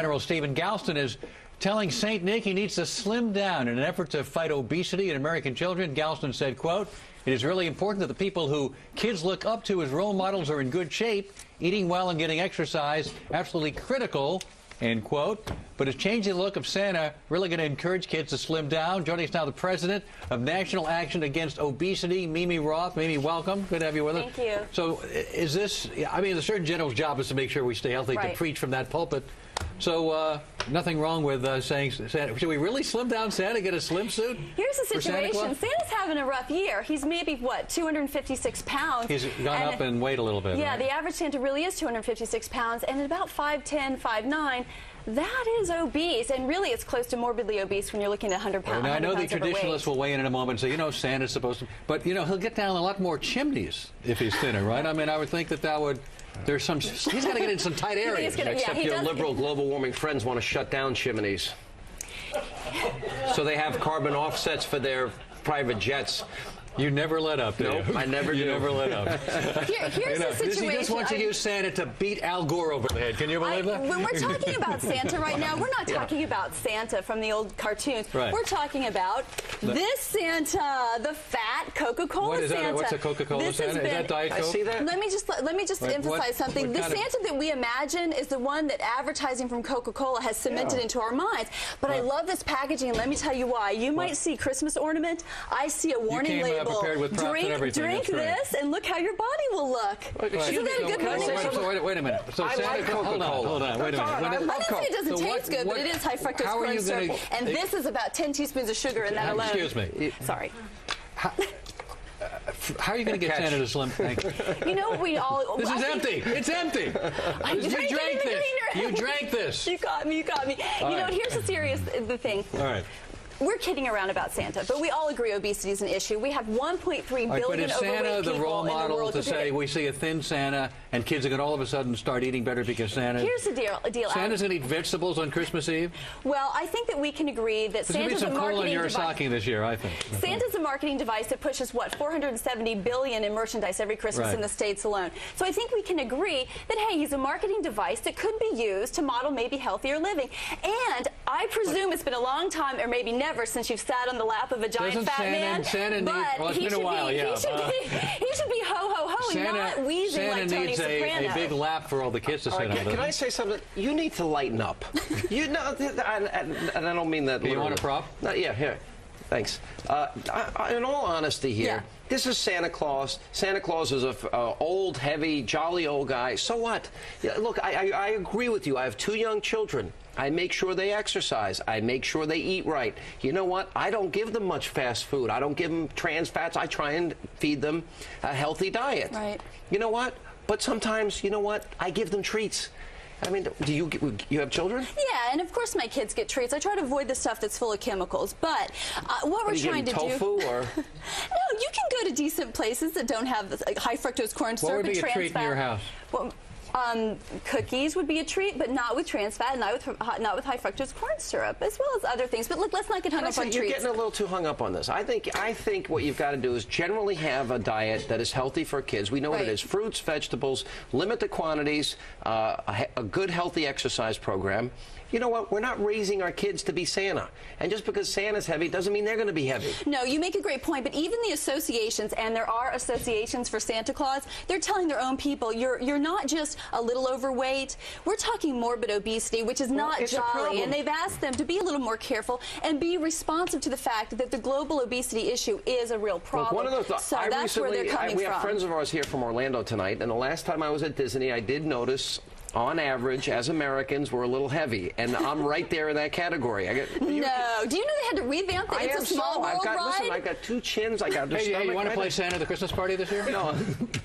General Stephen Galson is telling St. Nick he needs to slim down in an effort to fight obesity in American children. Galson said, quote, "It is really important that the people who kids look up to as role models are in good shape, eating well and getting exercise, absolutely critical," end quote. But is changing the look of Santa really going to encourage kids to slim down? Joining us now, the president of National Action Against Obesity, MeMe Roth. MeMe, welcome. Good to have you with us. Thank you. So is this, I mean, the Surgeon General's job is to make sure we stay healthy, right, to preach from that pulpit. So nothing wrong with saying, Santa, should we really slim down Santa, get a slim suit? Here's the situation. Santa's having a rough year. He's maybe, what, 256 pounds. He's gone up in weight a little bit. Yeah, right? The average Santa really is 256 pounds, and at about 5'10", 5'9", that is obese, and really it's close to morbidly obese when you're looking at 100 pounds. Now, I know the traditionalists overweight. will weigh in a moment and say, you know, Santa's supposed to, but, you know, he'll get down a lot more chimneys if he's thinner, right? I mean, I would think that would, there's some, he's got to get in some tight areas. Except your liberal global warming friends want to shut down chimneys. So they have carbon offsets for their private jets. You never let up, do you? Nope, I never do. You never let up. Here's the situation. He just wants to use Santa to beat Al Gore over the head. Can you believe that? When we're talking about Santa right now, we're not talking about Santa from the old cartoons. Right. We're talking about this Santa, the fat Coca-Cola Santa. What's a Coca-Cola Santa? Is that Diet Coke? I see that. Let me just emphasize something. The Santa that we imagine is the one that advertising from Coca-Cola has cemented into our minds. But I love this packaging, and let me tell you why. You might see Christmas ornament. I see a warning label. Prepared with props and everything. Drink this, and look how your body will look. Isn't that a good warning? Wait a minute. So I like Coca-Cola. Hold on. Wait a minute. I didn't say it doesn't taste good, but it is high fructose corn syrup. And this is about 10 teaspoons of sugar in that alone. Excuse me. Sorry. How are you going to get Santa to slim? You know, we all... This is empty. It's empty. You drank this. You drank this. You got me. You got me. You know, here's the serious thing. All right. We're kidding around about Santa, but we all agree obesity is an issue. We have 1.3 billion overweight people in the world. But is Santa the role model to say we see a thin Santa and kids are going to all of a sudden start eating better because Santa? Here's the deal. Santa's going to eat vegetables on Christmas Eve? Well, I think that we can agree that Santa's a marketing device. There's going to be some coal in your stocking this year, I think. Santa's a marketing device that pushes, what, $470 billion in merchandise every Christmas in the States alone. So I think we can agree that, hey, he's a marketing device that could be used to model maybe healthier living. And I presume it's been a long time, or maybe never, since you've sat on the lap of a giant fat man. Well, it's been a while, yeah. He should be ho-ho-ho and not wheezing like Tony Soprano. Santa needs a big lap for all the kids to sit on. Can I say something? You need to lighten up. You know, and I don't mean that. You want a prop? Yeah, here. Thanks. In all honesty here, this is Santa Claus. Santa Claus is a old, heavy, jolly old guy. So what? Yeah, look, I agree with you. I have 2 young children. I make sure they exercise. I make sure they eat right. You know what? I don't give them much fast food. I don't give them trans fats. I try and feed them a healthy diet. Right. You know what? But sometimes, you know what? I give them treats. I mean, do you have children? Yeah, and of course my kids get treats. I try to avoid the stuff that's full of chemicals. But what we're trying to tofu do... or? No, you can go to decent places that don't have high fructose corn syrup and trans fat. What would be a treat in your house? Well, cookies would be a treat, but not with trans fat, and not with high fructose corn syrup, as well as other things. But look, let's not get hung up on treats. You're getting a little too hung up on this. I think what you've got to do is generally have a diet that is healthy for kids. We know what it is: fruits, vegetables, limit the quantities, a good healthy exercise program. You know what? We're not raising our kids to be Santa. And just because Santa's heavy doesn't mean they're going to be heavy. No, you make a great point. But even the associations, and there are associations for Santa Claus, they're telling their own people, you're not just a little overweight. We're talking morbid obesity, which is not jolly. And they've asked them to be a little more careful and be responsive to the fact that the global obesity issue is a real problem. Look, one of those, so that's where they're coming from. We have friends of ours here from Orlando tonight, and the last time I was at Disney, I did notice, on average, as Americans, we're a little heavy, and I'm right there in that category. No, do you know they had to revamp it? It's a small world ride. Listen, I've got 2 chins. I got this. Hey, you want to play Santa at the Christmas party this year? No,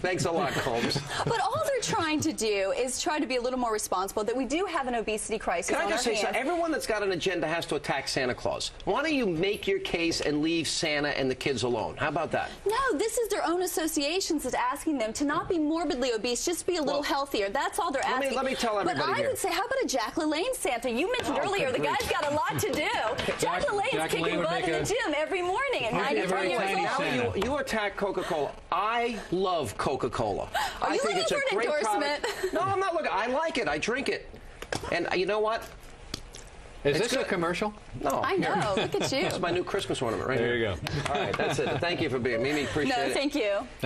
thanks a lot, Colmes. But all they're trying to do is try to be a little more responsible. That we do have an obesity crisis. Can I just say something? Everyone that's got an agenda has to attack Santa Claus. Why don't you make your case and leave Santa and the kids alone? How about that? No, this is their own associations that's asking them to not be morbidly obese, just be a little healthier. That's all they're asking. Let me tell everybody. I would say, how about a Jack LaLanne Santa? You mentioned earlier the guy's got a lot to do. Jack LaLanne's kicking butt in the gym every morning at 94 years old. You attack Coca-Cola. I love Coca-Cola. Are you looking for an endorsement? No, I'm not looking. I like it. I drink it. And you know what? Is this a commercial? No. I know. Look at you. That's my new Christmas ornament right here. There you go. All right, that's it. Thank you for being MeMe. Appreciate it. No, thank you.